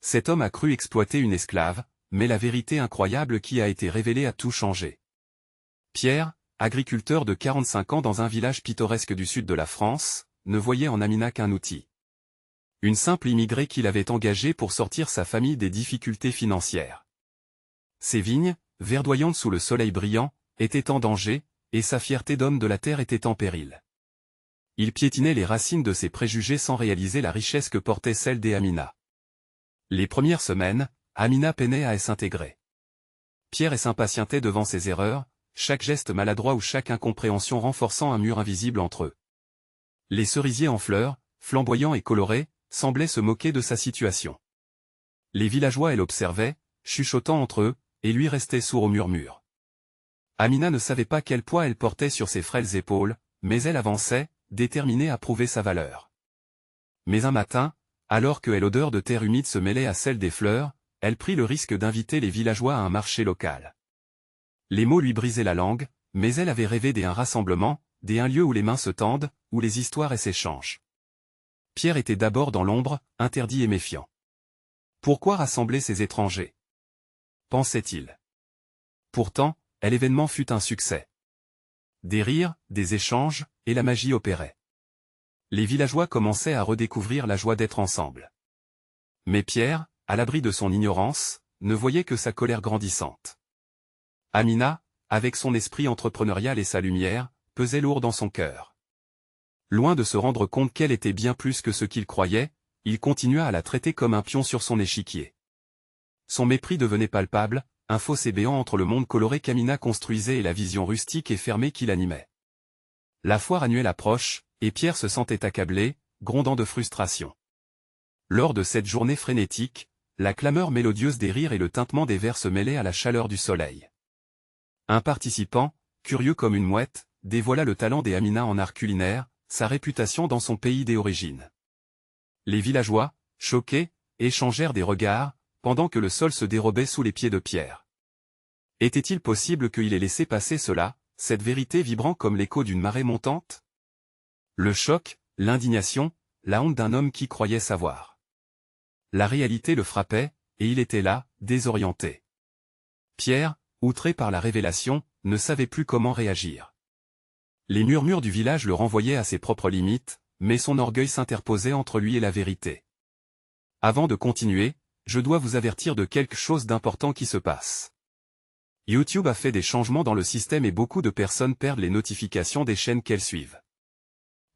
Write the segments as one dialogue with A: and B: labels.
A: Cet homme a cru exploiter une esclave, mais la vérité incroyable qui a été révélée a tout changé. Pierre, agriculteur de 45 ans dans un village pittoresque du sud de la France, ne voyait en Amina qu'un outil. Une simple immigrée qu'il avait engagée pour sortir sa famille des difficultés financières. Ses vignes, verdoyantes sous le soleil brillant, étaient en danger, et sa fierté d'homme de la terre était en péril. Il piétinait les racines de ses préjugés sans réaliser la richesse que portait celle d'Amina. Les premières semaines, Amina peinait à s'intégrer. Pierre s'impatientait devant ses erreurs, chaque geste maladroit ou chaque incompréhension renforçant un mur invisible entre eux. Les cerisiers en fleurs, flamboyants et colorés, semblaient se moquer de sa situation. Les villageois l'observaient, chuchotant entre eux, et lui restaient sourds aux murmures. Amina ne savait pas quel poids elle portait sur ses frêles épaules, mais elle avançait, déterminée à prouver sa valeur. Mais un matin, alors que l'odeur de terre humide se mêlait à celle des fleurs, elle prit le risque d'inviter les villageois à un marché local. Les mots lui brisaient la langue, mais elle avait rêvé d'un rassemblement, d'un lieu où les mains se tendent, où les histoires s'échangent. Pierre était d'abord dans l'ombre, interdit et méfiant. Pourquoi rassembler ces étrangers? Pensait-il. Pourtant, l'événement fut un succès. Des rires, des échanges, et la magie opérait. Les villageois commençaient à redécouvrir la joie d'être ensemble. Mais Pierre, à l'abri de son ignorance, ne voyait que sa colère grandissante. Amina, avec son esprit entrepreneurial et sa lumière, pesait lourd dans son cœur. Loin de se rendre compte qu'elle était bien plus que ce qu'il croyait, il continua à la traiter comme un pion sur son échiquier. Son mépris devenait palpable, un fossé béant entre le monde coloré qu'Amina construisait et la vision rustique et fermée qui l'animait. La foire annuelle approche, et Pierre se sentait accablé, grondant de frustration. Lors de cette journée frénétique, la clameur mélodieuse des rires et le tintement des verres se mêlaient à la chaleur du soleil. Un participant, curieux comme une mouette, dévoila le talent d'Amina en art culinaire, sa réputation dans son pays d'origine. Les villageois, choqués, échangèrent des regards, pendant que le sol se dérobait sous les pieds de Pierre. Était-il possible qu'il ait laissé passer cela, cette vérité vibrant comme l'écho d'une marée montante? Le choc, l'indignation, la honte d'un homme qui croyait savoir. La réalité le frappait, et il était là, désorienté. Pierre, outré par la révélation, ne savait plus comment réagir. Les murmures du village le renvoyaient à ses propres limites, mais son orgueil s'interposait entre lui et la vérité. Avant de continuer, je dois vous avertir de quelque chose d'important qui se passe. YouTube a fait des changements dans le système et beaucoup de personnes perdent les notifications des chaînes qu'elles suivent.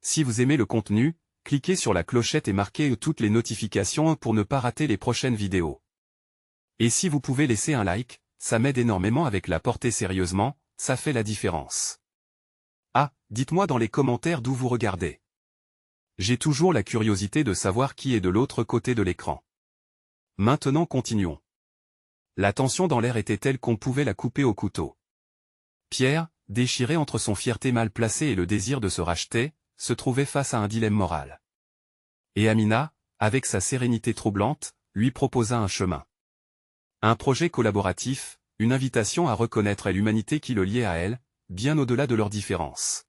A: Si vous aimez le contenu, cliquez sur la clochette et marquez toutes les notifications pour ne pas rater les prochaines vidéos. Et si vous pouvez laisser un like, ça m'aide énormément avec la portée sérieusement, ça fait la différence. Ah, dites-moi dans les commentaires d'où vous regardez. J'ai toujours la curiosité de savoir qui est de l'autre côté de l'écran. Maintenant continuons. La tension dans l'air était telle qu'on pouvait la couper au couteau. Pierre, déchiré entre son fierté mal placée et le désir de se racheter, se trouvait face à un dilemme moral. Et Amina, avec sa sérénité troublante, lui proposa un chemin. Un projet collaboratif, une invitation à reconnaître l'humanité qui le liait à elle, bien au-delà de leurs différences.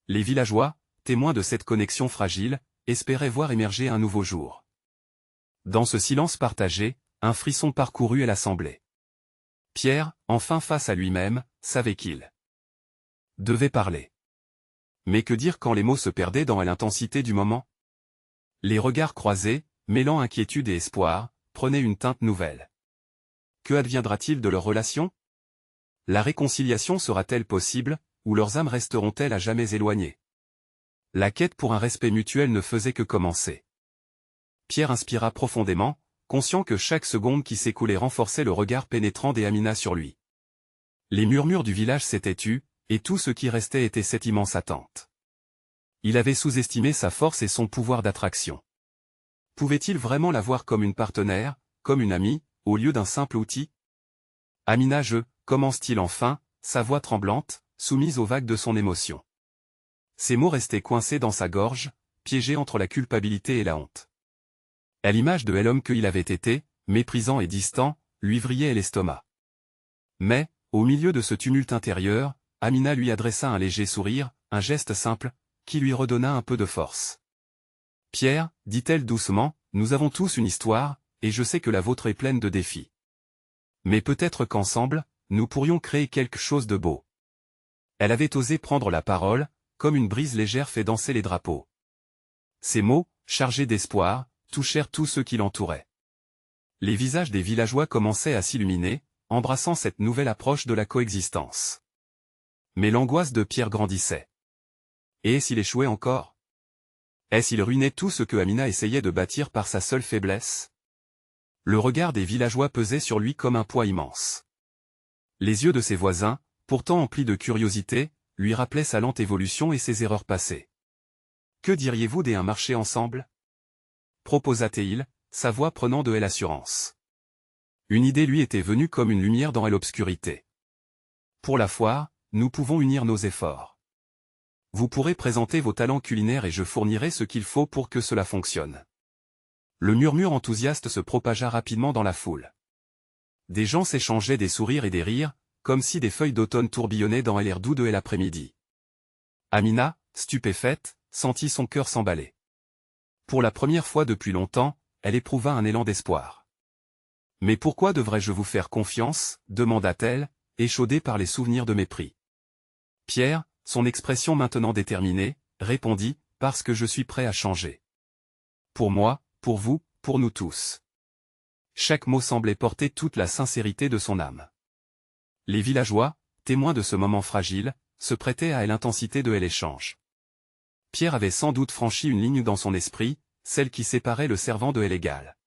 A: Les villageois, témoins de cette connexion fragile, espéraient voir émerger un nouveau jour. Dans ce silence partagé, un frisson parcourut l'assemblée. Pierre, enfin face à lui-même, savait qu'il devait parler. Mais que dire quand les mots se perdaient dans l'intensité du moment? Les regards croisés, mêlant inquiétude et espoir, prenaient une teinte nouvelle. Que adviendra-t-il de leur relation? La réconciliation sera-t-elle possible, ou leurs âmes resteront-elles à jamais éloignées? La quête pour un respect mutuel ne faisait que commencer. Pierre inspira profondément, conscient que chaque seconde qui s'écoulait renforçait le regard pénétrant d'Amina sur lui. Les murmures du village s'étaient tus, et tout ce qui restait était cette immense attente. Il avait sous-estimé sa force et son pouvoir d'attraction. Pouvait-il vraiment la voir comme une partenaire, comme une amie, au lieu d'un simple outil? Amina, commence-t-il enfin, sa voix tremblante, soumise aux vagues de son émotion. Ces mots restaient coincés dans sa gorge, piégés entre la culpabilité et la honte. À l'image de l'homme qu'il avait été, méprisant et distant, lui vrillait l'estomac. Mais, au milieu de ce tumulte intérieur, Amina lui adressa un léger sourire, un geste simple, qui lui redonna un peu de force. « Pierre, dit-elle doucement, nous avons tous une histoire, et je sais que la vôtre est pleine de défis. Mais peut-être qu'ensemble, nous pourrions créer quelque chose de beau. Elle avait osé prendre la parole, comme une brise légère fait danser les drapeaux. Ces mots, chargés d'espoir, touchèrent tous ceux qui l'entouraient. Les visages des villageois commençaient à s'illuminer, embrassant cette nouvelle approche de la coexistence. Mais l'angoisse de Pierre grandissait. Et s'il échouait encore? Est-ce qu'il ruinait tout ce que Amina essayait de bâtir par sa seule faiblesse? Le regard des villageois pesait sur lui comme un poids immense. Les yeux de ses voisins, pourtant emplis de curiosité, lui rappelaient sa lente évolution et ses erreurs passées. Que diriez-vous d'un marché ensemble? Proposa-t-il, sa voix prenant de l'assurance. Une idée lui était venue comme une lumière dans l'obscurité. Pour la foire, nous pouvons unir nos efforts. Vous pourrez présenter vos talents culinaires et je fournirai ce qu'il faut pour que cela fonctionne. Le murmure enthousiaste se propagea rapidement dans la foule. Des gens s'échangeaient des sourires et des rires, comme si des feuilles d'automne tourbillonnaient dans l'air doux de l'après-midi. Amina, stupéfaite, sentit son cœur s'emballer. Pour la première fois depuis longtemps, elle éprouva un élan d'espoir. « Mais pourquoi devrais-je vous faire confiance ?» demanda-t-elle, échaudée par les souvenirs de mépris. Pierre, son expression maintenant déterminée, répondit « Parce que je suis prêt à changer. Pour moi, pour vous, pour nous tous. » Chaque mot semblait porter toute la sincérité de son âme. Les villageois, témoins de ce moment fragile, se prêtaient à l'intensité de l'échange. Pierre avait sans doute franchi une ligne dans son esprit, celle qui séparait le servant de l'égal.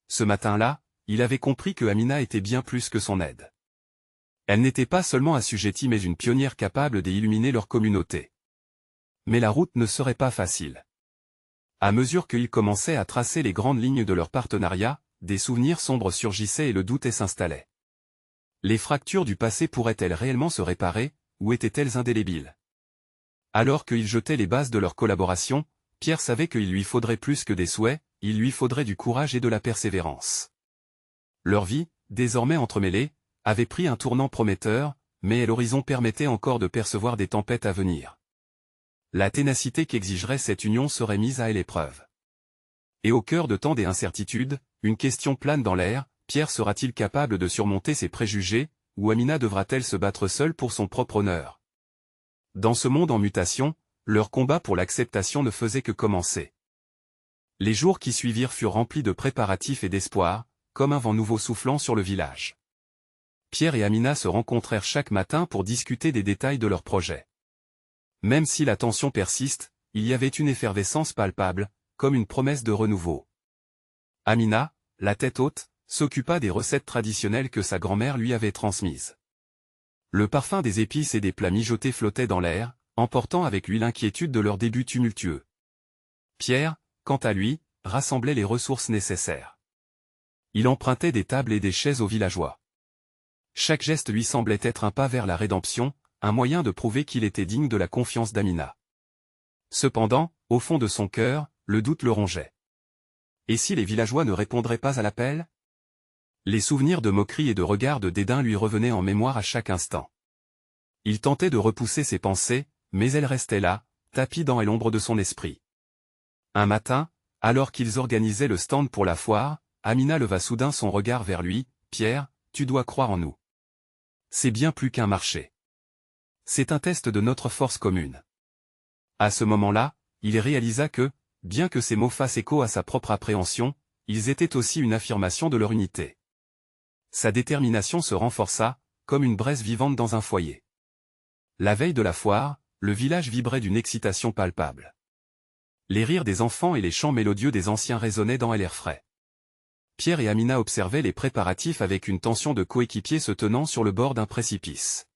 A: Ce matin-là, il avait compris que Amina était bien plus que son aide. Elle n'était pas seulement assujettie mais une pionnière capable d'illuminer leur communauté. Mais la route ne serait pas facile. À mesure qu'ils commençaient à tracer les grandes lignes de leur partenariat, des souvenirs sombres surgissaient et le doute s'installait. Les fractures du passé pourraient-elles réellement se réparer, ou étaient-elles indélébiles? Alors qu'ils jetaient les bases de leur collaboration, Pierre savait qu'il lui faudrait plus que des souhaits, il lui faudrait du courage et de la persévérance. Leur vie, désormais entremêlée, avait pris un tournant prometteur, mais l'horizon permettait encore de percevoir des tempêtes à venir. La ténacité qu'exigerait cette union serait mise à l'épreuve. Et au cœur de tant d'incertitudes, une question plane dans l'air, Pierre sera-t-il capable de surmonter ses préjugés, ou Amina devra-t-elle se battre seule pour son propre honneur? Dans ce monde en mutation, leur combat pour l'acceptation ne faisait que commencer. Les jours qui suivirent furent remplis de préparatifs et d'espoir, comme un vent nouveau soufflant sur le village. Pierre et Amina se rencontrèrent chaque matin pour discuter des détails de leur projet. Même si la tension persiste, il y avait une effervescence palpable, comme une promesse de renouveau. Amina, la tête haute, s'occupa des recettes traditionnelles que sa grand-mère lui avait transmises. Le parfum des épices et des plats mijotés flottait dans l'air, emportant avec lui l'inquiétude de leur début tumultueux. Pierre, quant à lui, rassemblait les ressources nécessaires. Il empruntait des tables et des chaises aux villageois. Chaque geste lui semblait être un pas vers la rédemption, un moyen de prouver qu'il était digne de la confiance d'Amina. Cependant, au fond de son cœur, le doute le rongeait. Et si les villageois ne répondraient pas à l'appel? Les souvenirs de moquerie et de regards de dédain lui revenaient en mémoire à chaque instant. Il tentait de repousser ses pensées, mais elles restaient là, tapies dans l'ombre de son esprit. Un matin, alors qu'ils organisaient le stand pour la foire, Amina leva soudain son regard vers lui. « Pierre, tu dois croire en nous. C'est bien plus qu'un marché. C'est un test de notre force commune. » À ce moment-là, il réalisa que, bien que ces mots fassent écho à sa propre appréhension, ils étaient aussi une affirmation de leur unité. Sa détermination se renforça, comme une braise vivante dans un foyer. La veille de la foire, le village vibrait d'une excitation palpable. Les rires des enfants et les chants mélodieux des anciens résonnaient dans l'air frais. Pierre et Amina observaient les préparatifs avec une tension de coéquipiers se tenant sur le bord d'un précipice.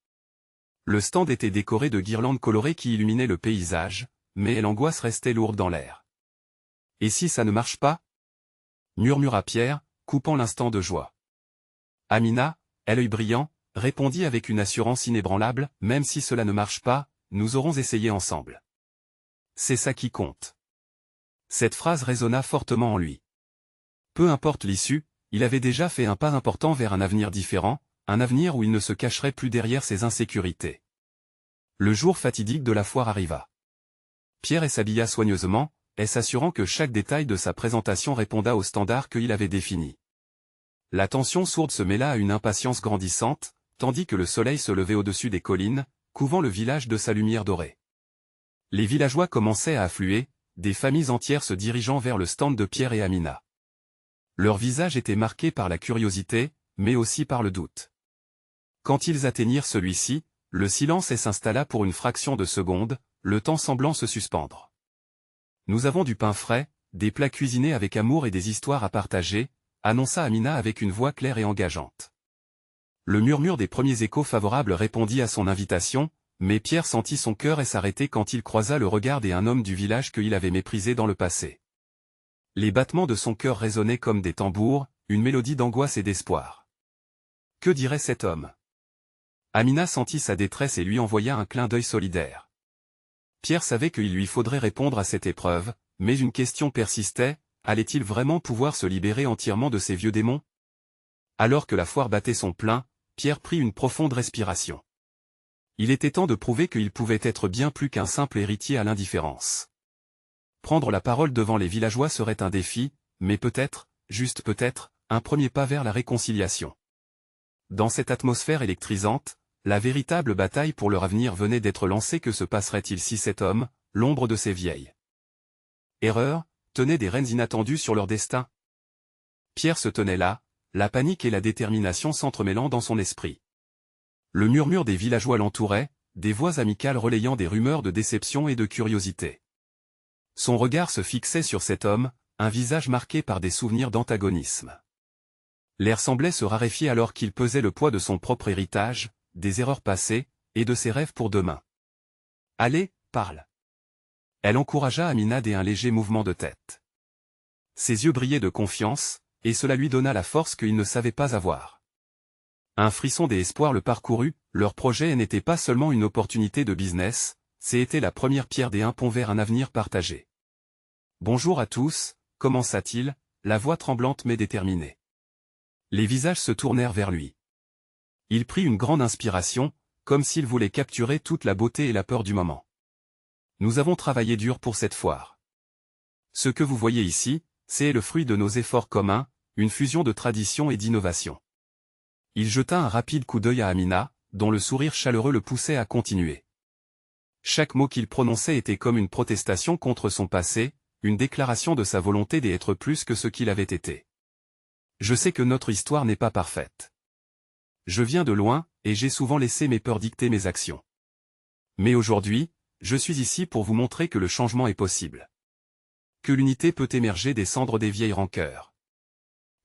A: Le stand était décoré de guirlandes colorées qui illuminaient le paysage, mais l'angoisse restait lourde dans l'air. « Et si ça ne marche pas ?» murmura Pierre, coupant l'instant de joie. Amina, l'œil brillant, répondit avec une assurance inébranlable, « Même si cela ne marche pas, nous aurons essayé ensemble. C'est ça qui compte. » Cette phrase résonna fortement en lui. Peu importe l'issue, il avait déjà fait un pas important vers un avenir différent, un avenir où il ne se cacherait plus derrière ses insécurités. Le jour fatidique de la foire arriva. Pierre s'habilla soigneusement, et s'assurant que chaque détail de sa présentation répondât aux standards qu'il avait définis. La tension sourde se mêla à une impatience grandissante, tandis que le soleil se levait au-dessus des collines, couvant le village de sa lumière dorée. Les villageois commençaient à affluer, des familles entières se dirigeant vers le stand de Pierre et Amina. Leurs visages étaient marqués par la curiosité, mais aussi par le doute. Quand ils atteignirent celui-ci, le silence s'installa pour une fraction de seconde, le temps semblant se suspendre. « Nous avons du pain frais, des plats cuisinés avec amour et des histoires à partager », annonça Amina avec une voix claire et engageante. Le murmure des premiers échos favorables répondit à son invitation, mais Pierre sentit son cœur s'arrêter quand il croisa le regard d'un homme du village qu'il avait méprisé dans le passé. Les battements de son cœur résonnaient comme des tambours, une mélodie d'angoisse et d'espoir. Que dirait cet homme? Amina sentit sa détresse et lui envoya un clin d'œil solidaire. Pierre savait qu'il lui faudrait répondre à cette épreuve, mais une question persistait, allait-il vraiment pouvoir se libérer entièrement de ces vieux démons? Alors que la foire battait son plein, Pierre prit une profonde respiration. Il était temps de prouver qu'il pouvait être bien plus qu'un simple héritier à l'indifférence. Prendre la parole devant les villageois serait un défi, mais peut-être, juste peut-être, un premier pas vers la réconciliation. Dans cette atmosphère électrisante, la véritable bataille pour leur avenir venait d'être lancée. Que se passerait-il si cet homme, l'ombre de ces vieilles erreurs, tenait des rênes inattendues sur leur destin? Pierre se tenait là, la panique et la détermination s'entremêlant dans son esprit. Le murmure des villageois l'entourait, des voix amicales relayant des rumeurs de déception et de curiosité. Son regard se fixait sur cet homme, un visage marqué par des souvenirs d'antagonisme. L'air semblait se raréfier alors qu'il pesait le poids de son propre héritage, des erreurs passées, et de ses rêves pour demain. « Allez, parle !» Elle encouragea Amina d'un léger mouvement de tête. Ses yeux brillaient de confiance, et cela lui donna la force qu'il ne savait pas avoir. Un frisson d'espoir le parcourut, leur projet n'était pas seulement une opportunité de business, c'était la première pierre d'un pont vers un avenir partagé. « Bonjour à tous », commença-t-il, la voix tremblante mais déterminée. Les visages se tournèrent vers lui. Il prit une grande inspiration, comme s'il voulait capturer toute la beauté et la peur du moment. « Nous avons travaillé dur pour cette foire. Ce que vous voyez ici, c'est le fruit de nos efforts communs, une fusion de tradition et d'innovation. » Il jeta un rapide coup d'œil à Amina, dont le sourire chaleureux le poussait à continuer. Chaque mot qu'il prononçait était comme une protestation contre son passé, une déclaration de sa volonté d'être plus que ce qu'il avait été. « Je sais que notre histoire n'est pas parfaite. Je viens de loin, et j'ai souvent laissé mes peurs dicter mes actions. Mais aujourd'hui, je suis ici pour vous montrer que le changement est possible. Que l'unité peut émerger des cendres des vieilles rancœurs. »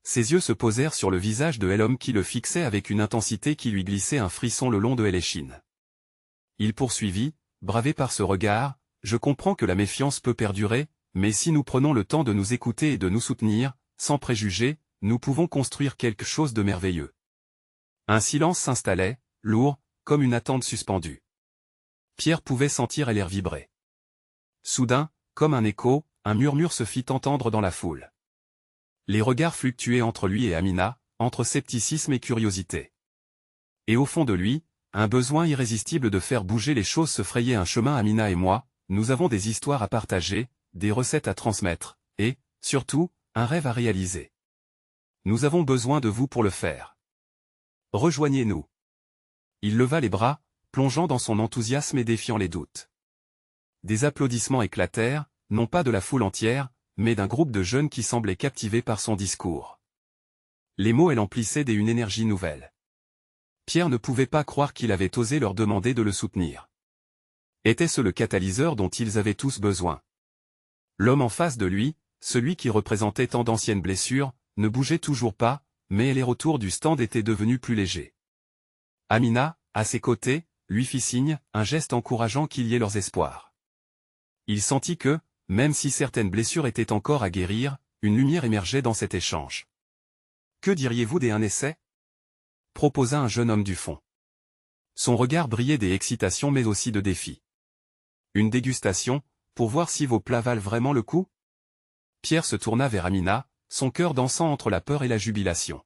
A: Ses yeux se posèrent sur le visage de l'homme qui le fixait avec une intensité qui lui glissait un frisson le long de l'échine. Il poursuivit, bravé par ce regard, « Je comprends que la méfiance peut perdurer, mais si nous prenons le temps de nous écouter et de nous soutenir, sans préjugés, nous pouvons construire quelque chose de merveilleux. » Un silence s'installait, lourd, comme une attente suspendue. Pierre pouvait sentir l'air vibrer. Soudain, comme un écho, un murmure se fit entendre dans la foule. Les regards fluctuaient entre lui et Amina, entre scepticisme et curiosité. Et au fond de lui, un besoin irrésistible de faire bouger les choses se frayait un chemin. « Amina et moi, nous avons des histoires à partager, des recettes à transmettre, et, surtout, un rêve à réaliser. Nous avons besoin de vous pour le faire. Rejoignez-nous. » Il leva les bras, plongeant dans son enthousiasme et défiant les doutes. Des applaudissements éclatèrent, non pas de la foule entière, mais d'un groupe de jeunes qui semblaient captivés par son discours. Les mots l'emplissaient d'une énergie nouvelle. Pierre ne pouvait pas croire qu'il avait osé leur demander de le soutenir. Était-ce le catalyseur dont ils avaient tous besoin? L'homme en face de lui, celui qui représentait tant d'anciennes blessures, ne bougeait toujours pas, mais les retours du stand étaient devenus plus légers. Amina, à ses côtés, lui fit signe, un geste encourageant qu'il y ait leurs espoirs. Il sentit que, même si certaines blessures étaient encore à guérir, une lumière émergeait dans cet échange. « Que diriez-vous d'un essai ?» proposa un jeune homme du fond. Son regard brillait d'excitation mais aussi de défi. « Une dégustation, pour voir si vos plats valent vraiment le coup ?» Pierre se tourna vers Amina, son cœur dansant entre la peur et la jubilation.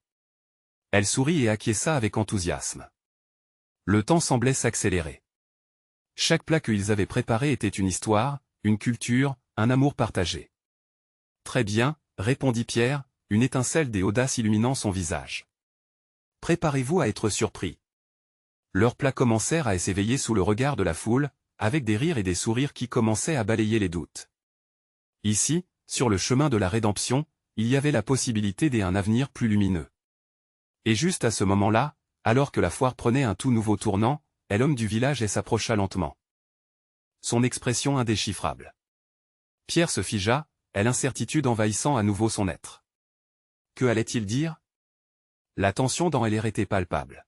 A: Elle sourit et acquiesça avec enthousiasme. Le temps semblait s'accélérer. Chaque plat qu'ils avaient préparé était une histoire, une culture, un amour partagé. Très bien, répondit Pierre, une étincelle d'audace illuminant son visage. Préparez-vous à être surpris. Leurs plats commencèrent à s'éveiller sous le regard de la foule, avec des rires et des sourires qui commençaient à balayer les doutes. Ici, sur le chemin de la rédemption, il y avait la possibilité d'un avenir plus lumineux. Et juste à ce moment-là, alors que la foire prenait un tout nouveau tournant, l'homme du village s'approcha lentement. Son expression indéchiffrable. Pierre se figea, l'incertitude envahissant à nouveau son être. Que allait-il dire? La tension dans l'air était palpable.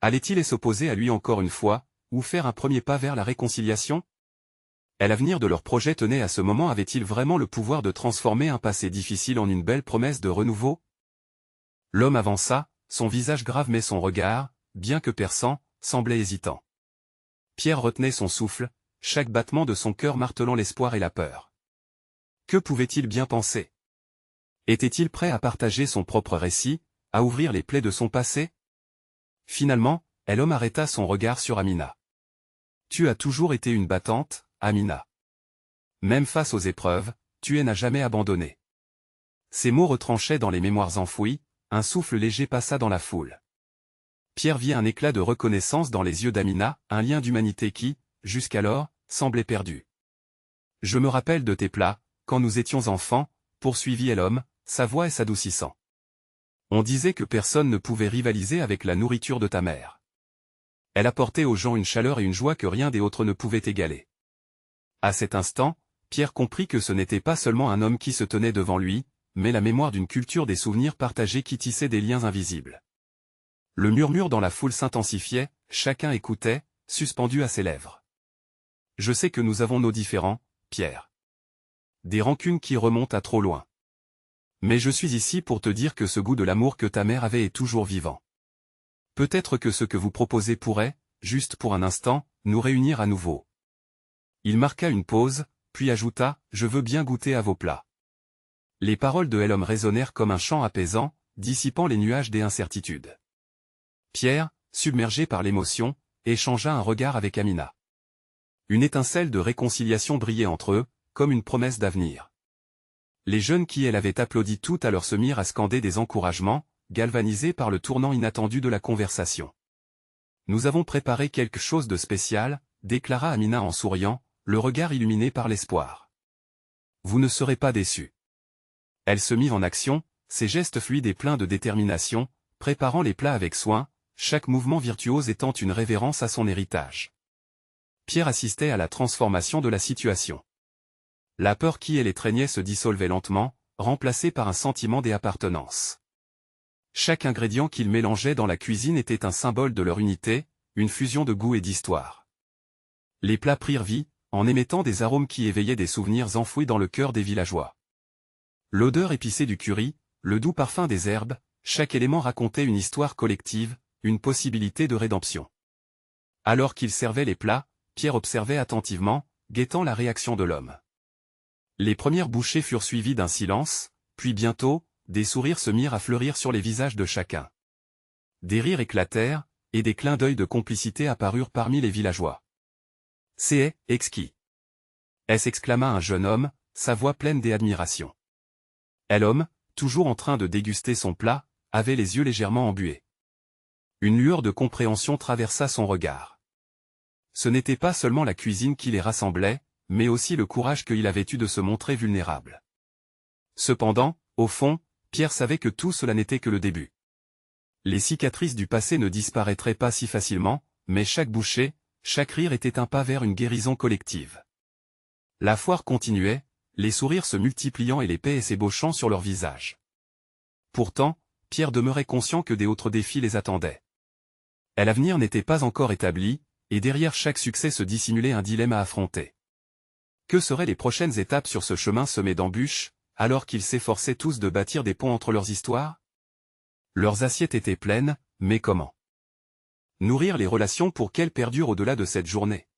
A: Allait-il s'opposer à lui encore une fois, ou faire un premier pas vers la réconciliation? L'avenir de leur projet tenait à ce moment avait-il vraiment le pouvoir de transformer un passé difficile en une belle promesse de renouveau? L'homme avança, son visage grave mais son regard, bien que perçant, semblait hésitant. Pierre retenait son souffle, chaque battement de son cœur martelant l'espoir et la peur. Que pouvait-il bien penser? Était-il prêt à partager son propre récit, à ouvrir les plaies de son passé? Finalement, l'homme arrêta son regard sur Amina. Tu as toujours été une battante, Amina. Même face aux épreuves, tu n'as jamais abandonné. Ces mots retranchaient dans les mémoires enfouies, un souffle léger passa dans la foule. Pierre vit un éclat de reconnaissance dans les yeux d'Amina, un lien d'humanité qui, jusqu'alors, semblait perdu. Je me rappelle de tes plats, quand nous étions enfants, poursuivit l'homme, sa voix s'adoucissant. On disait que personne ne pouvait rivaliser avec la nourriture de ta mère. Elle apportait aux gens une chaleur et une joie que rien des autres ne pouvait égaler. À cet instant, Pierre comprit que ce n'était pas seulement un homme qui se tenait devant lui, mais la mémoire d'une culture des souvenirs partagés qui tissaient des liens invisibles. Le murmure dans la foule s'intensifiait, chacun écoutait, suspendu à ses lèvres. Je sais que nous avons nos différends, Pierre. Des rancunes qui remontent à trop loin. Mais je suis ici pour te dire que ce goût de l'amour que ta mère avait est toujours vivant. Peut-être que ce que vous proposez pourrait, juste pour un instant, nous réunir à nouveau. Il marqua une pause, puis ajouta, je veux bien goûter à vos plats. Les paroles de l'homme résonnèrent comme un chant apaisant, dissipant les nuages des incertitudes. Pierre, submergé par l'émotion, échangea un regard avec Amina. Une étincelle de réconciliation brillait entre eux, comme une promesse d'avenir. Les jeunes qui avaient applaudi tout à l'heure se mirent à scander des encouragements, galvanisés par le tournant inattendu de la conversation. Nous avons préparé quelque chose de spécial, déclara Amina en souriant, le regard illuminé par l'espoir. Vous ne serez pas déçus. Elle se mit en action, ses gestes fluides et pleins de détermination, préparant les plats avec soin, chaque mouvement virtuose étant une révérence à son héritage. Pierre assistait à la transformation de la situation. La peur qui l'étreignait se dissolvait lentement, remplacée par un sentiment d'appartenance. Chaque ingrédient qu'ils mélangeaient dans la cuisine était un symbole de leur unité, une fusion de goût et d'histoire. Les plats prirent vie, en émettant des arômes qui éveillaient des souvenirs enfouis dans le cœur des villageois. L'odeur épicée du curry, le doux parfum des herbes, chaque élément racontait une histoire collective, une possibilité de rédemption. Alors qu'ils servaient les plats, Pierre observait attentivement, guettant la réaction de l'homme. Les premières bouchées furent suivies d'un silence, puis bientôt, des sourires se mirent à fleurir sur les visages de chacun. Des rires éclatèrent, et des clins d'œil de complicité apparurent parmi les villageois. « C'est exquis !» s'exclama un jeune homme, sa voix pleine d'admiration. L'homme, toujours en train de déguster son plat, avait les yeux légèrement embués. Une lueur de compréhension traversa son regard. Ce n'était pas seulement la cuisine qui les rassemblait, mais aussi le courage qu'il avait eu de se montrer vulnérable. Cependant, au fond, Pierre savait que tout cela n'était que le début. Les cicatrices du passé ne disparaîtraient pas si facilement, mais chaque bouchée, chaque rire était un pas vers une guérison collective. La foire continuait, les sourires se multipliant et les paix s'ébauchant sur leurs visages. Pourtant, Pierre demeurait conscient que d'autres défis les attendaient. L'avenir n'était pas encore établi, et derrière chaque succès se dissimulait un dilemme à affronter. Que seraient les prochaines étapes sur ce chemin semé d'embûches, alors qu'ils s'efforçaient tous de bâtir des ponts entre leurs histoires? Leurs assiettes étaient pleines, mais comment nourrir les relations pour qu'elles perdurent au-delà de cette journée?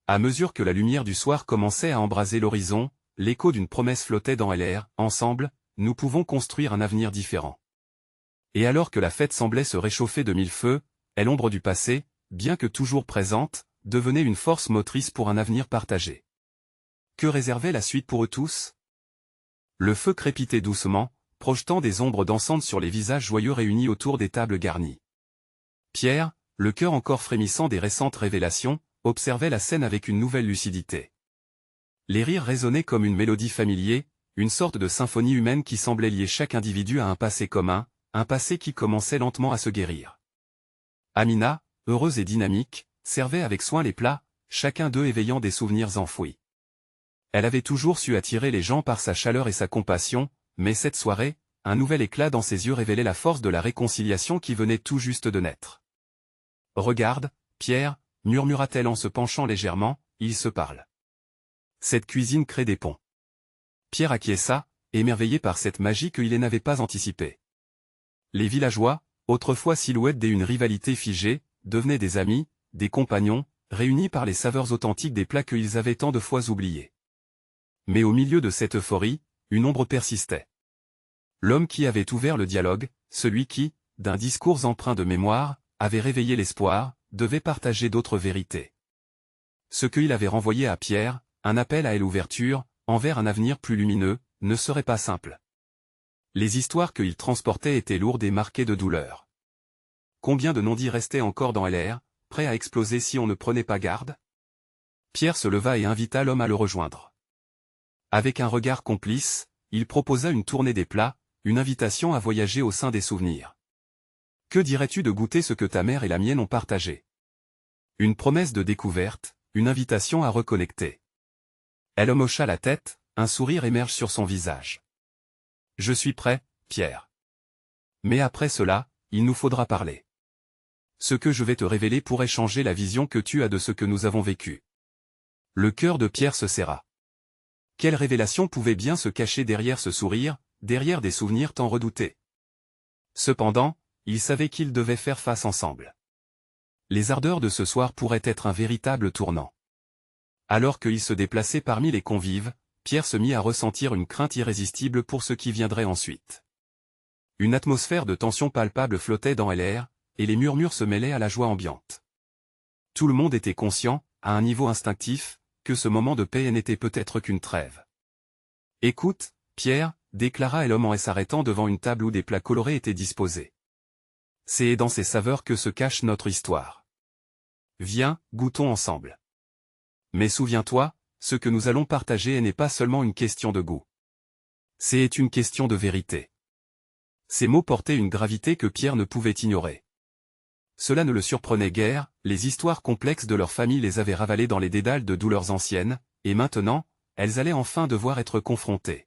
A: À mesure que la lumière du soir commençait à embraser l'horizon, l'écho d'une promesse flottait dans l'air, ensemble, nous pouvons construire un avenir différent. Et alors que la fête semblait se réchauffer de mille feux, l'ombre du passé, bien que toujours présente, devenait une force motrice pour un avenir partagé. Que réservait la suite pour eux tous? Le feu crépitait doucement, projetant des ombres dansantes sur les visages joyeux réunis autour des tables garnies. Pierre, le cœur encore frémissant des récentes révélations, observait la scène avec une nouvelle lucidité. Les rires résonnaient comme une mélodie familière, une sorte de symphonie humaine qui semblait lier chaque individu à un passé commun, un passé qui commençait lentement à se guérir. Amina, heureuse et dynamique, servait avec soin les plats, chacun d'eux éveillant des souvenirs enfouis. Elle avait toujours su attirer les gens par sa chaleur et sa compassion, mais cette soirée, un nouvel éclat dans ses yeux révélait la force de la réconciliation qui venait tout juste de naître. « Regarde, Pierre » murmura-t-elle en se penchant légèrement, « ils se parlent. Cette cuisine crée des ponts. » Pierre acquiesça, émerveillé par cette magie qu'il n'avait pas anticipée. Les villageois, autrefois silhouettes d'une rivalité figée, devenaient des amis, des compagnons, réunis par les saveurs authentiques des plats qu'ils avaient tant de fois oubliés. Mais au milieu de cette euphorie, une ombre persistait. L'homme qui avait ouvert le dialogue, celui qui, d'un discours empreint de mémoire, avait réveillé l'espoir, devait partager d'autres vérités. Ce qu'il avait renvoyé à Pierre, un appel à l'ouverture, envers un avenir plus lumineux, ne serait pas simple. Les histoires qu'il transportait étaient lourdes et marquées de douleur. Combien de non-dits restaient encore dans l'air, prêts à exploser si on ne prenait pas garde? Pierre se leva et invita l'homme à le rejoindre. Avec un regard complice, il proposa une tournée des plats, une invitation à voyager au sein des souvenirs. Que dirais-tu de goûter ce que ta mère et la mienne ont partagé? Une promesse de découverte, une invitation à reconnecter. Elle hocha la tête, un sourire émerge sur son visage. Je suis prêt, Pierre. Mais après cela, il nous faudra parler. Ce que je vais te révéler pourrait changer la vision que tu as de ce que nous avons vécu. Le cœur de Pierre se serra. Quelle révélation pouvait bien se cacher derrière ce sourire, derrière des souvenirs tant redoutés? Cependant, il savait qu'ils devaient faire face ensemble. Les ardeurs de ce soir pourraient être un véritable tournant. Alors qu'il se déplaçait parmi les convives, Pierre se mit à ressentir une crainte irrésistible pour ce qui viendrait ensuite. Une atmosphère de tension palpable flottait dans l'air, et les murmures se mêlaient à la joie ambiante. Tout le monde était conscient, à un niveau instinctif, que ce moment de paix n'était peut-être qu'une trêve. « Écoute, Pierre » déclara l'homme en s'arrêtant devant une table où des plats colorés étaient disposés. « C'est dans ces saveurs que se cache notre histoire. Viens, goûtons ensemble. Mais souviens-toi, ce que nous allons partager n'est pas seulement une question de goût. C'est une question de vérité. » Ces mots portaient une gravité que Pierre ne pouvait ignorer. Cela ne le surprenait guère, les histoires complexes de leur famille les avaient ravalées dans les dédales de douleurs anciennes, et maintenant, elles allaient enfin devoir être confrontées.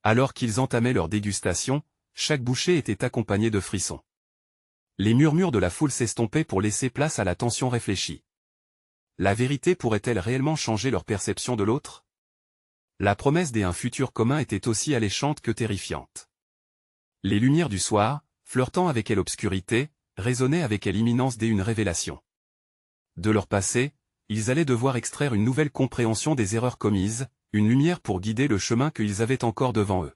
A: Alors qu'ils entamaient leur dégustation, chaque bouchée était accompagnée de frissons. Les murmures de la foule s'estompaient pour laisser place à la tension réfléchie. La vérité pourrait-elle réellement changer leur perception de l'autre? La promesse d'un futur commun était aussi alléchante que terrifiante. Les lumières du soir, flirtant avec l'obscurité, résonnaient avec l'imminence d'une révélation. De leur passé, ils allaient devoir extraire une nouvelle compréhension des erreurs commises, une lumière pour guider le chemin qu'ils avaient encore devant eux.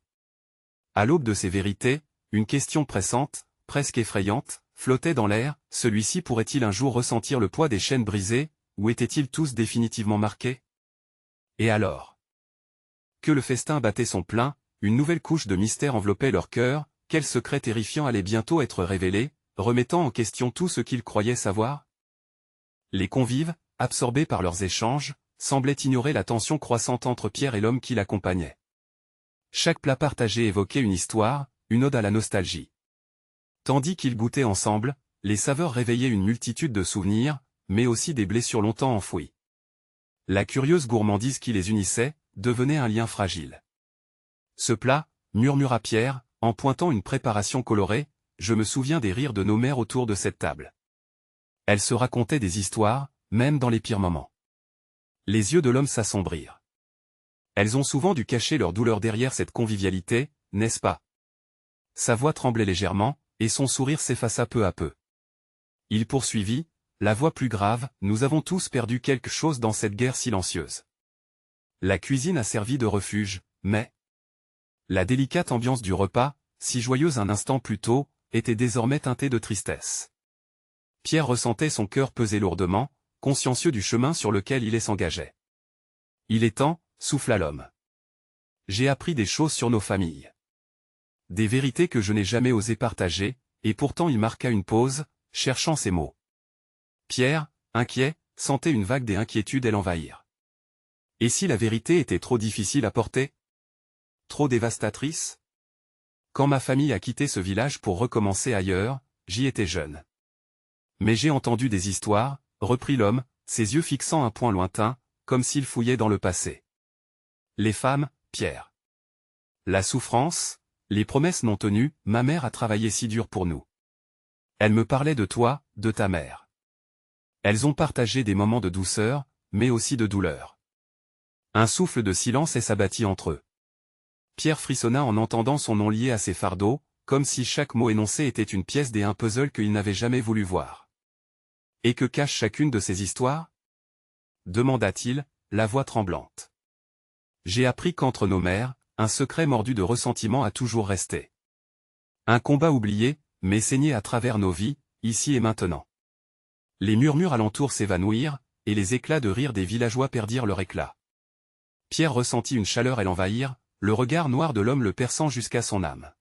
A: À l'aube de ces vérités, une question pressante, presque effrayante, flottait dans l'air, celui-ci pourrait-il un jour ressentir le poids des chaînes brisées, ou étaient-ils tous définitivement marqués? Et alors? Que le festin battait son plein, une nouvelle couche de mystère enveloppait leur cœur, quel secret terrifiant allait bientôt être révélé, remettant en question tout ce qu'ils croyaient savoir? Les convives, absorbés par leurs échanges, semblaient ignorer la tension croissante entre Pierre et l'homme qui l'accompagnait. Chaque plat partagé évoquait une histoire, une ode à la nostalgie. Tandis qu'ils goûtaient ensemble, les saveurs réveillaient une multitude de souvenirs, mais aussi des blessures longtemps enfouies. La curieuse gourmandise qui les unissait, devenait un lien fragile. Ce plat, murmura Pierre, en pointant une préparation colorée, je me souviens des rires de nos mères autour de cette table. Elles se racontaient des histoires, même dans les pires moments. Les yeux de l'homme s'assombrirent. Elles ont souvent dû cacher leur douleur derrière cette convivialité, n'est-ce pas? Sa voix tremblait légèrement, et son sourire s'effaça peu à peu. Il poursuivit, la voix plus grave, nous avons tous perdu quelque chose dans cette guerre silencieuse. La cuisine a servi de refuge, mais la délicate ambiance du repas, si joyeuse un instant plus tôt, était désormais teintée de tristesse. Pierre ressentait son cœur peser lourdement, consciencieux du chemin sur lequel il s'engageait. Il est temps, souffla l'homme. J'ai appris des choses sur nos familles. Des vérités que je n'ai jamais osé partager, et pourtant il marqua une pause, cherchant ses mots. Pierre, inquiet, sentait une vague d'inquiétude l'envahir. Et si la vérité était trop difficile à porter? Trop dévastatrice? Quand ma famille a quitté ce village pour recommencer ailleurs, j'y étais jeune. Mais j'ai entendu des histoires, reprit l'homme, ses yeux fixant un point lointain, comme s'il fouillait dans le passé. Les femmes, Pierre. La souffrance, les promesses non tenues, ma mère a travaillé si dur pour nous. Elle me parlait de toi, de ta mère. Elles ont partagé des moments de douceur, mais aussi de douleur. Un souffle de silence s'abattit entre eux. Pierre frissonna en entendant son nom lié à ses fardeaux, comme si chaque mot énoncé était une pièce d'un puzzle qu'il n'avait jamais voulu voir. Et que cache chacune de ces histoires? Demanda-t-il, la voix tremblante. J'ai appris qu'entre nos mères, un secret mordu de ressentiment a toujours resté. Un combat oublié, mais saigné à travers nos vies, ici et maintenant. Les murmures alentour s'évanouirent, et les éclats de rire des villageois perdirent leur éclat. Pierre ressentit une chaleur l'envahir, le regard noir de l'homme le perçant jusqu'à son âme.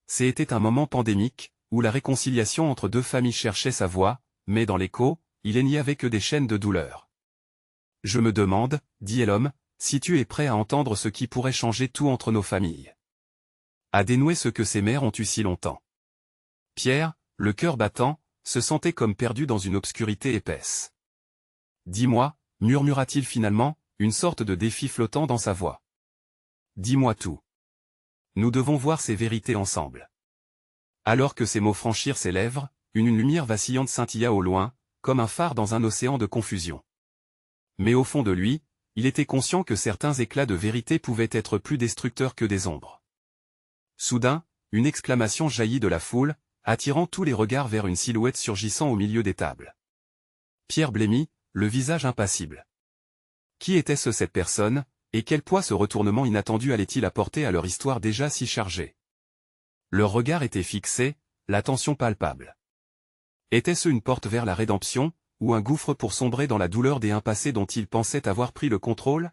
A: C'était un moment pandémique, où la réconciliation entre deux familles cherchait sa voie, mais dans l'écho, il n'y avait que des chaînes de douleur. Je me demande, dit l'homme, si tu es prêt à entendre ce qui pourrait changer tout entre nos familles. À dénouer ce que ces mères ont eu si longtemps. Pierre, le cœur battant, se sentait comme perdu dans une obscurité épaisse. Dis-moi, murmura-t-il finalement, une sorte de défi flottant dans sa voix. Dis-moi tout. Nous devons voir ces vérités ensemble. Alors que ces mots franchirent ses lèvres, une lumière vacillante scintilla au loin, comme un phare dans un océan de confusion. Mais au fond de lui, il était conscient que certains éclats de vérité pouvaient être plus destructeurs que des ombres. Soudain, une exclamation jaillit de la foule, attirant tous les regards vers une silhouette surgissant au milieu des tables. Pierre blêmit, le visage impassible. Qui était-ce cette personne, et quel poids ce retournement inattendu allait-il apporter à leur histoire déjà si chargée? Leur regard était fixé, l'attention palpable. Était-ce une porte vers la rédemption, ou un gouffre pour sombrer dans la douleur des passés dont ils pensaient avoir pris le contrôle?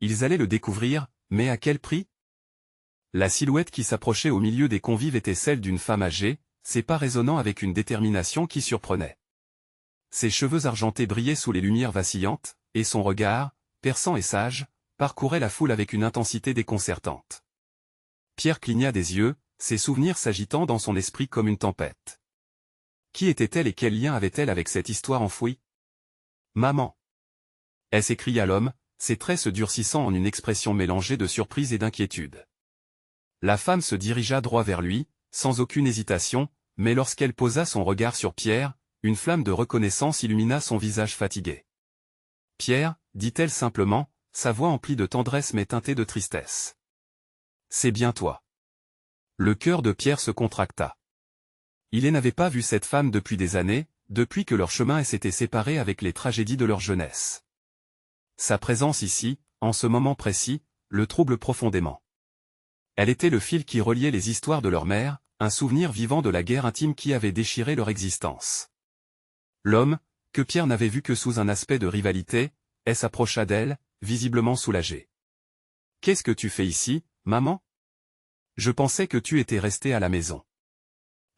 A: Ils allaient le découvrir, mais à quel prix? La silhouette qui s'approchait au milieu des convives était celle d'une femme âgée, ses pas résonnant avec une détermination qui surprenait. Ses cheveux argentés brillaient sous les lumières vacillantes, et son regard, perçant et sage, parcourait la foule avec une intensité déconcertante. Pierre cligna des yeux, ses souvenirs s'agitant dans son esprit comme une tempête. Qui était-elle et quel lien avait-elle avec cette histoire enfouie? Maman! S'écria l'homme, ses traits se durcissant en une expression mélangée de surprise et d'inquiétude. La femme se dirigea droit vers lui, sans aucune hésitation, mais lorsqu'elle posa son regard sur Pierre, une flamme de reconnaissance illumina son visage fatigué. Pierre, dit-elle simplement, sa voix emplie de tendresse mais teintée de tristesse. C'est bien toi. Le cœur de Pierre se contracta. Il n'avait pas vu cette femme depuis des années, depuis que leur chemin s'était séparé avec les tragédies de leur jeunesse. Sa présence ici, en ce moment précis, le trouble profondément. Elle était le fil qui reliait les histoires de leur mère, un souvenir vivant de la guerre intime qui avait déchiré leur existence. L'homme, que Pierre n'avait vu que sous un aspect de rivalité, s'approcha d'elle, visiblement soulagé. « Qu'est-ce que tu fais ici, maman? Je pensais que tu étais restée à la maison. »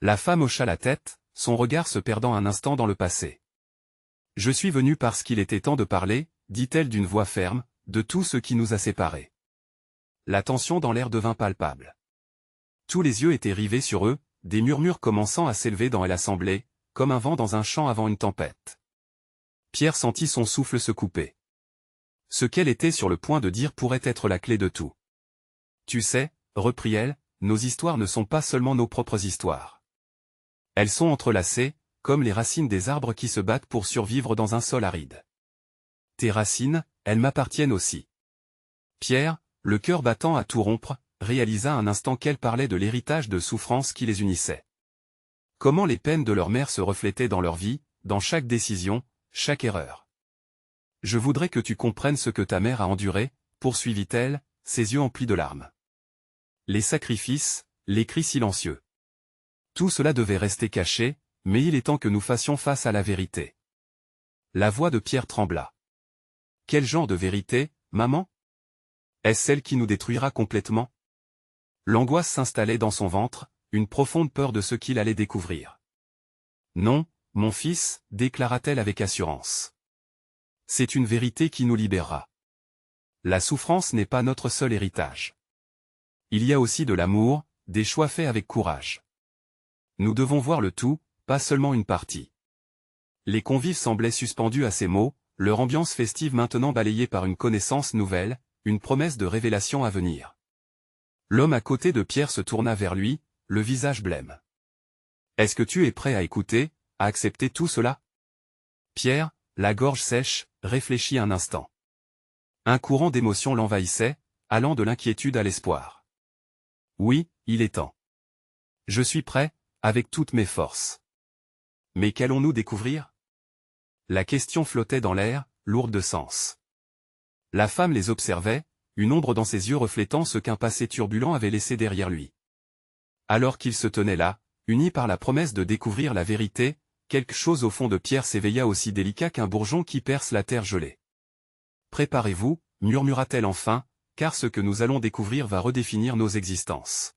A: La femme hocha la tête, son regard se perdant un instant dans le passé. « Je suis venue parce qu'il était temps de parler, dit-elle d'une voix ferme, de tout ce qui nous a séparés. » La tension dans l'air devint palpable. Tous les yeux étaient rivés sur eux, des murmures commençant à s'élever dans l'assemblée, comme un vent dans un champ avant une tempête. Pierre sentit son souffle se couper. Ce qu'elle était sur le point de dire pourrait être la clé de tout. Tu sais, reprit-elle, nos histoires ne sont pas seulement nos propres histoires. Elles sont entrelacées, comme les racines des arbres qui se battent pour survivre dans un sol aride. Tes racines, elles m'appartiennent aussi. Pierre, le cœur battant à tout rompre, réalisa un instant qu'elle parlait de l'héritage de souffrance qui les unissait. Comment les peines de leur mère se reflétaient dans leur vie, dans chaque décision, chaque erreur. Je voudrais que tu comprennes ce que ta mère a enduré, poursuivit-elle, ses yeux emplis de larmes. Les sacrifices, les cris silencieux. Tout cela devait rester caché, mais il est temps que nous fassions face à la vérité. La voix de Pierre trembla. Quel genre de vérité, maman? Est-ce celle qui nous détruira complètement? L'angoisse s'installait dans son ventre, une profonde peur de ce qu'il allait découvrir. Non, mon fils, déclara-t-elle avec assurance. C'est une vérité qui nous libérera. La souffrance n'est pas notre seul héritage. Il y a aussi de l'amour, des choix faits avec courage. Nous devons voir le tout, pas seulement une partie. Les convives semblaient suspendus à ces mots, leur ambiance festive maintenant balayée par une connaissance nouvelle, une promesse de révélation à venir. L'homme à côté de Pierre se tourna vers lui, le visage blême. « Est-ce que tu es prêt à écouter, à accepter tout cela ?» Pierre, la gorge sèche, réfléchit un instant. Un courant d'émotion l'envahissait, allant de l'inquiétude à l'espoir. « Oui, il est temps. Je suis prêt, avec toutes mes forces. Mais qu'allons-nous découvrir ?» La question flottait dans l'air, lourde de sens. La femme les observait, une ombre dans ses yeux reflétant ce qu'un passé turbulent avait laissé derrière lui. Alors qu'ils se tenaient là, unis par la promesse de découvrir la vérité, quelque chose au fond de Pierre s'éveilla aussi délicat qu'un bourgeon qui perce la terre gelée. « Préparez-vous, murmura-t-elle enfin, car ce que nous allons découvrir va redéfinir nos existences. »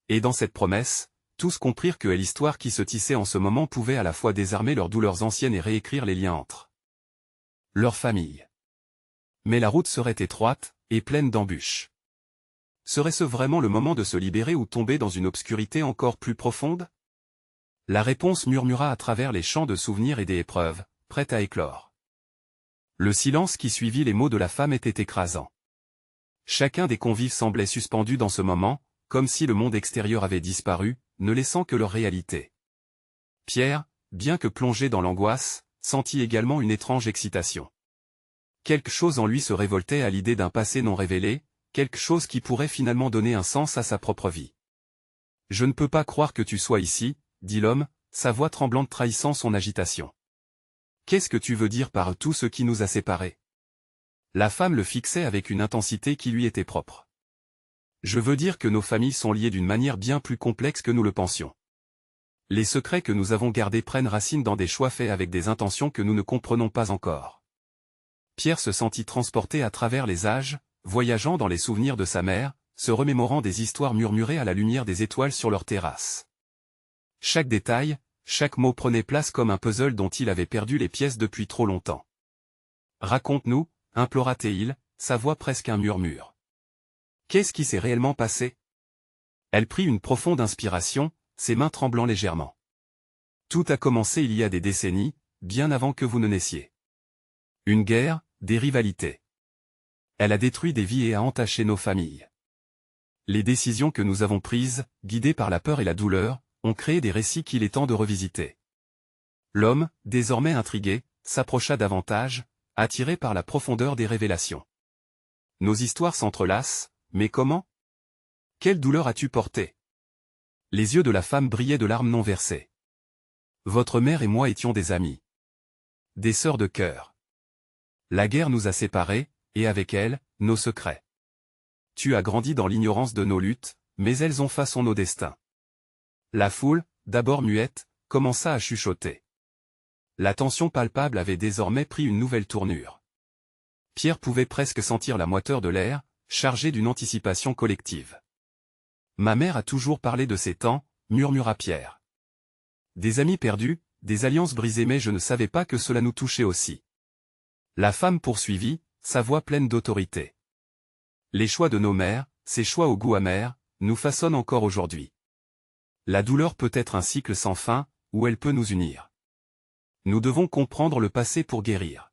A: Et dans cette promesse, tous comprirent que l'histoire qui se tissait en ce moment pouvait à la fois désarmer leurs douleurs anciennes et réécrire les liens entre leurs familles. Mais la route serait étroite, et pleine d'embûches. Serait-ce vraiment le moment de se libérer ou tomber dans une obscurité encore plus profonde? La réponse murmura à travers les champs de souvenirs et des épreuves, prête à éclore. Le silence qui suivit les mots de la femme était écrasant. Chacun des convives semblait suspendu dans ce moment, comme si le monde extérieur avait disparu, ne laissant que leur réalité. Pierre, bien que plongé dans l'angoisse, sentit également une étrange excitation. Quelque chose en lui se révoltait à l'idée d'un passé non révélé, quelque chose qui pourrait finalement donner un sens à sa propre vie. « Je ne peux pas croire que tu sois ici, » dit l'homme, sa voix tremblante trahissant son agitation. « Qu'est-ce que tu veux dire par tout ce qui nous a séparés ?» La femme le fixait avec une intensité qui lui était propre. « Je veux dire que nos familles sont liées d'une manière bien plus complexe que nous le pensions. Les secrets que nous avons gardés prennent racine dans des choix faits avec des intentions que nous ne comprenons pas encore. » Pierre se sentit transporté à travers les âges, voyageant dans les souvenirs de sa mère, se remémorant des histoires murmurées à la lumière des étoiles sur leur terrasse. Chaque détail, chaque mot prenait place comme un puzzle dont il avait perdu les pièces depuis trop longtemps. « Raconte-nous, » implora-t-il, sa voix presque un murmure. « Qu'est-ce qui s'est réellement passé ?» Elle prit une profonde inspiration, ses mains tremblant légèrement. « Tout a commencé il y a des décennies, bien avant que vous ne naissiez. Une guerre, des rivalités. Elle a détruit des vies et a entaché nos familles. Les décisions que nous avons prises, guidées par la peur et la douleur, ont créé des récits qu'il est temps de revisiter. » L'homme, désormais intrigué, s'approcha davantage, attiré par la profondeur des révélations. « Nos histoires s'entrelacent, mais comment? Quelle douleur as-tu portée ?» Les yeux de la femme brillaient de larmes non versées. « Votre mère et moi étions des amis. Des sœurs de cœur. La guerre nous a séparés, et avec elle, nos secrets. Tu as grandi dans l'ignorance de nos luttes, mais elles ont façonné nos destins. » La foule, d'abord muette, commença à chuchoter. La tension palpable avait désormais pris une nouvelle tournure. Pierre pouvait presque sentir la moiteur de l'air, chargé d'une anticipation collective. « Ma mère a toujours parlé de ces temps, » murmura Pierre. « Des amis perdus, des alliances brisées, mais je ne savais pas que cela nous touchait aussi. » La femme poursuivit, sa voix pleine d'autorité. « Les choix de nos mères, ces choix au goût amer, nous façonnent encore aujourd'hui. La douleur peut être un cycle sans fin, ou elle peut nous unir. Nous devons comprendre le passé pour guérir. »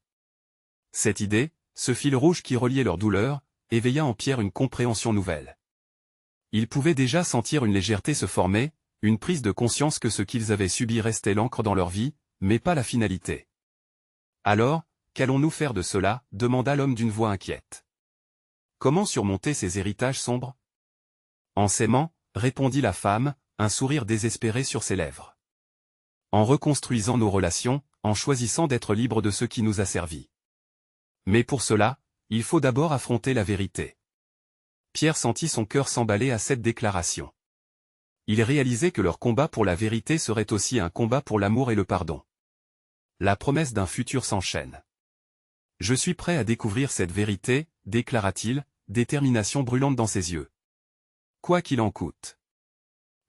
A: Cette idée, ce fil rouge qui reliait leur douleur, éveilla en Pierre une compréhension nouvelle. Il pouvait déjà sentir une légèreté se former, une prise de conscience que ce qu'ils avaient subi restait l'encre dans leur vie, mais pas la finalité. « Alors, qu'allons-nous faire de cela ?» demanda l'homme d'une voix inquiète. « Comment surmonter ces héritages sombres ?» En s'aimant, répondit la femme, un sourire désespéré sur ses lèvres. En reconstruisant nos relations, en choisissant d'être libres de ce qui nous a servi. Mais pour cela, il faut d'abord affronter la vérité. Pierre sentit son cœur s'emballer à cette déclaration. Il réalisait que leur combat pour la vérité serait aussi un combat pour l'amour et le pardon. La promesse d'un futur s'enchaîne. Je suis prêt à découvrir cette vérité, déclara-t-il, détermination brûlante dans ses yeux. Quoi qu'il en coûte.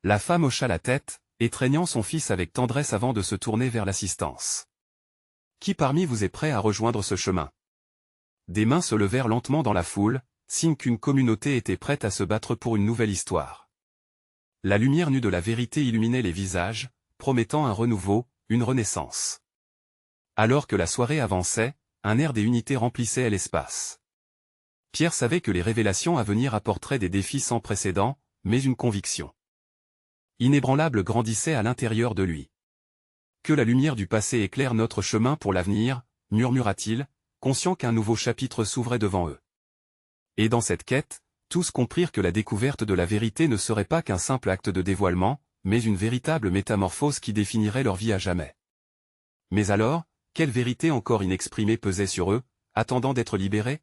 A: La femme hocha la tête, étreignant son fils avec tendresse avant de se tourner vers l'assistance. Qui parmi vous est prêt à rejoindre ce chemin? Des mains se levèrent lentement dans la foule, signe qu'une communauté était prête à se battre pour une nouvelle histoire. La lumière nue de la vérité illuminait les visages, promettant un renouveau, une renaissance. Alors que la soirée avançait, un air d'unité remplissait l'espace. Pierre savait que les révélations à venir apporteraient des défis sans précédent, mais une conviction inébranlable grandissait à l'intérieur de lui. Que la lumière du passé éclaire notre chemin pour l'avenir, murmura-t-il, conscient qu'un nouveau chapitre s'ouvrait devant eux. Et dans cette quête, tous comprirent que la découverte de la vérité ne serait pas qu'un simple acte de dévoilement, mais une véritable métamorphose qui définirait leur vie à jamais. Mais alors, quelle vérité encore inexprimée pesait sur eux, attendant d'être libérée?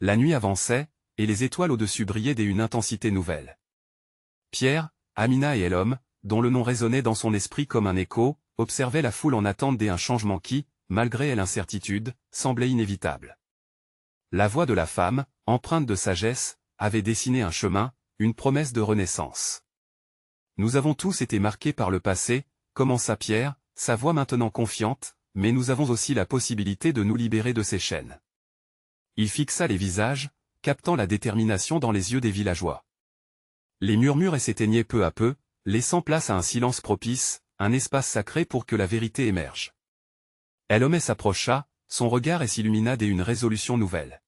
A: La nuit avançait, et les étoiles au-dessus brillaient d'une intensité nouvelle. Pierre, Amina et l'homme, dont le nom résonnait dans son esprit comme un écho, observaient la foule en attente d'un changement qui, malgré l'incertitude, semblait inévitable. La voix de la femme, empreinte de sagesse, avait dessiné un chemin, une promesse de renaissance. Nous avons tous été marqués par le passé, commença Pierre, sa voix maintenant confiante, mais nous avons aussi la possibilité de nous libérer de ces chaînes. Il fixa les visages, captant la détermination dans les yeux des villageois. Les murmures s'éteignaient peu à peu, laissant place à un silence propice, un espace sacré pour que la vérité émerge. L'homme s'approcha, son regard s'illumina d'une résolution nouvelle.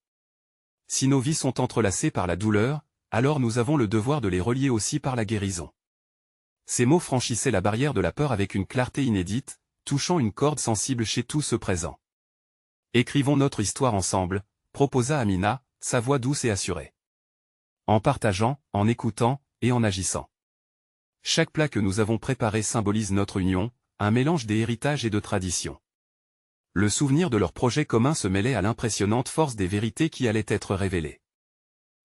A: Si nos vies sont entrelacées par la douleur, alors nous avons le devoir de les relier aussi par la guérison. Ces mots franchissaient la barrière de la peur avec une clarté inédite, touchant une corde sensible chez tous ceux présents. Écrivons notre histoire ensemble, proposa Amina, sa voix douce et assurée. En partageant, en écoutant, et en agissant. Chaque plat que nous avons préparé symbolise notre union, un mélange des héritages et de traditions. Le souvenir de leur projet commun se mêlait à l'impressionnante force des vérités qui allaient être révélées.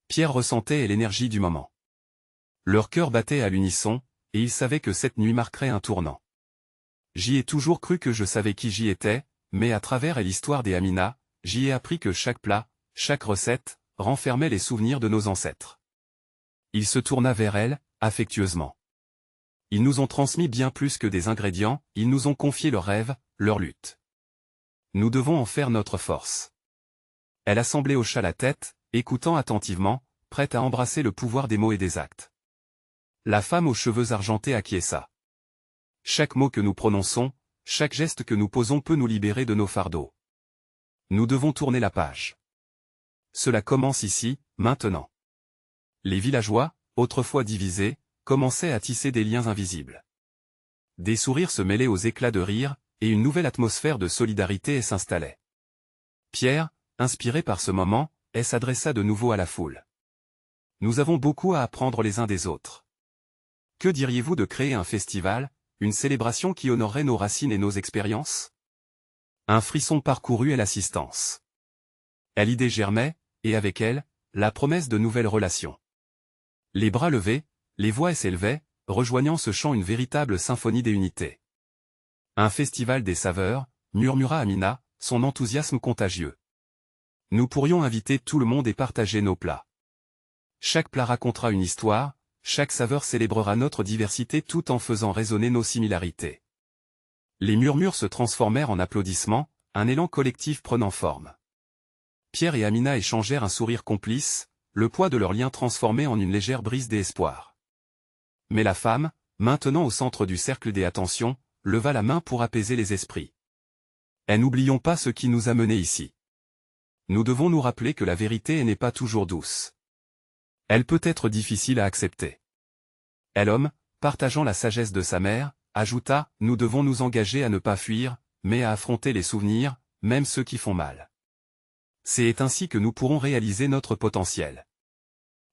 A: Pierre ressentait l'énergie du moment. Leur cœur battait à l'unisson, et il savait que cette nuit marquerait un tournant. J'y ai toujours cru que je savais qui j'y étais, mais à travers l'histoire des Amina, j'y ai appris que chaque plat, chaque recette, renfermait les souvenirs de nos ancêtres. Il se tourna vers elle, affectueusement. Ils nous ont transmis bien plus que des ingrédients, ils nous ont confié leurs rêves, leurs luttes. Nous devons en faire notre force. Elle a semblé hocha la tête, écoutant attentivement, prête à embrasser le pouvoir des mots et des actes. La femme aux cheveux argentés acquiesça. Chaque mot que nous prononçons, chaque geste que nous posons peut nous libérer de nos fardeaux. Nous devons tourner la page. Cela commence ici, maintenant. Les villageois, autrefois divisés, commençaient à tisser des liens invisibles. Des sourires se mêlaient aux éclats de rire, et une nouvelle atmosphère de solidarité s'installait. Pierre, inspiré par ce moment, s'adressa de nouveau à la foule. Nous avons beaucoup à apprendre les uns des autres. Que diriez-vous de créer un festival, une célébration qui honorerait nos racines et nos expériences? Un frisson parcourut l'assistance. L'idée germait, et avec elle, la promesse de nouvelles relations. Les bras levés, les voix s'élevaient, rejoignant ce chant une véritable symphonie des unités. Un festival des saveurs, murmura Amina, son enthousiasme contagieux. Nous pourrions inviter tout le monde et partager nos plats. Chaque plat racontera une histoire, chaque saveur célébrera notre diversité tout en faisant résonner nos similarités. Les murmures se transformèrent en applaudissements, un élan collectif prenant forme. Pierre et Amina échangèrent un sourire complice, le poids de leur lien transformé en une légère brise d'espoir. Mais la femme, maintenant au centre du cercle des attentions, leva la main pour apaiser les esprits. Et n'oublions pas ce qui nous a menés ici. Nous devons nous rappeler que la vérité n'est pas toujours douce. Elle peut être difficile à accepter. Et l'homme, partageant la sagesse de sa mère, ajouta, nous devons nous engager à ne pas fuir, mais à affronter les souvenirs, même ceux qui font mal. C'est ainsi que nous pourrons réaliser notre potentiel.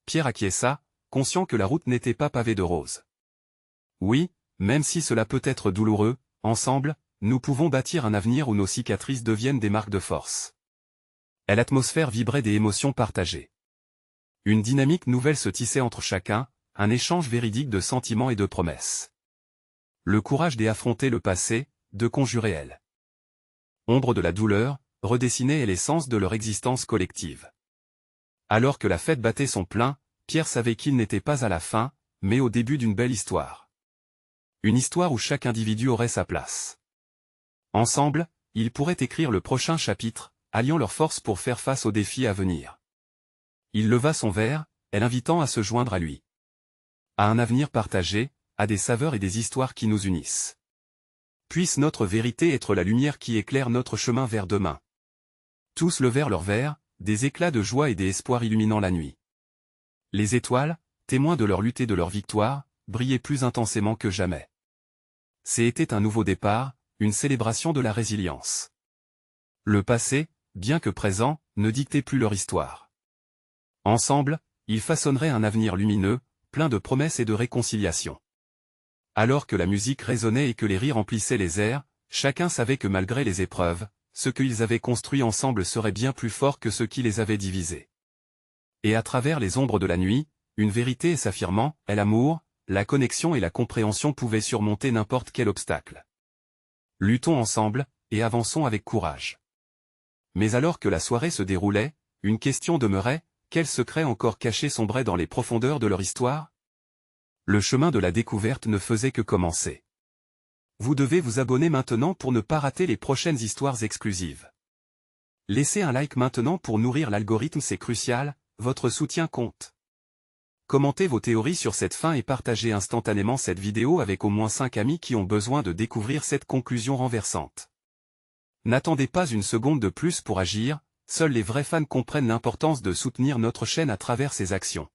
A: Pierre acquiesça, conscient que la route n'était pas pavée de roses. Oui, même si cela peut être douloureux, ensemble, nous pouvons bâtir un avenir où nos cicatrices deviennent des marques de force. Et l'atmosphère vibrait des émotions partagées. Une dynamique nouvelle se tissait entre chacun, un échange véridique de sentiments et de promesses. Le courage d'affronter le passé, de conjurer elle. Ombre de la douleur, redessinaient l'essence de leur existence collective. Alors que la fête battait son plein, Pierre savait qu'il n'était pas à la fin, mais au début d'une belle histoire. Une histoire où chaque individu aurait sa place. Ensemble, ils pourraient écrire le prochain chapitre, alliant leurs forces pour faire face aux défis à venir. Il leva son verre, l'invitant à se joindre à lui. À un avenir partagé, à des saveurs et des histoires qui nous unissent. Puisse notre vérité être la lumière qui éclaire notre chemin vers demain. Tous levèrent leurs verres, des éclats de joie et d'espoir illuminant la nuit. Les étoiles, témoins de leur lutte et de leur victoire, brillaient plus intensément que jamais. C'était un nouveau départ, une célébration de la résilience. Le passé, bien que présent, ne dictait plus leur histoire. Ensemble, ils façonneraient un avenir lumineux, plein de promesses et de réconciliation. Alors que la musique résonnait et que les rires remplissaient les airs, chacun savait que malgré les épreuves, ce qu'ils avaient construit ensemble serait bien plus fort que ce qui les avait divisés. Et à travers les ombres de la nuit, une vérité s'affirmant, l'amour, la connexion et la compréhension pouvaient surmonter n'importe quel obstacle. Luttons ensemble, et avançons avec courage. Mais alors que la soirée se déroulait, une question demeurait, quel secret encore caché sombrait dans les profondeurs de leur histoire? Le chemin de la découverte ne faisait que commencer. Vous devez vous abonner maintenant pour ne pas rater les prochaines histoires exclusives. Laissez un like maintenant pour nourrir l'algorithme, c'est crucial, votre soutien compte. Commentez vos théories sur cette fin et partagez instantanément cette vidéo avec au moins 5 amis qui ont besoin de découvrir cette conclusion renversante. N'attendez pas une seconde de plus pour agir, seuls les vrais fans comprennent l'importance de soutenir notre chaîne à travers ces actions.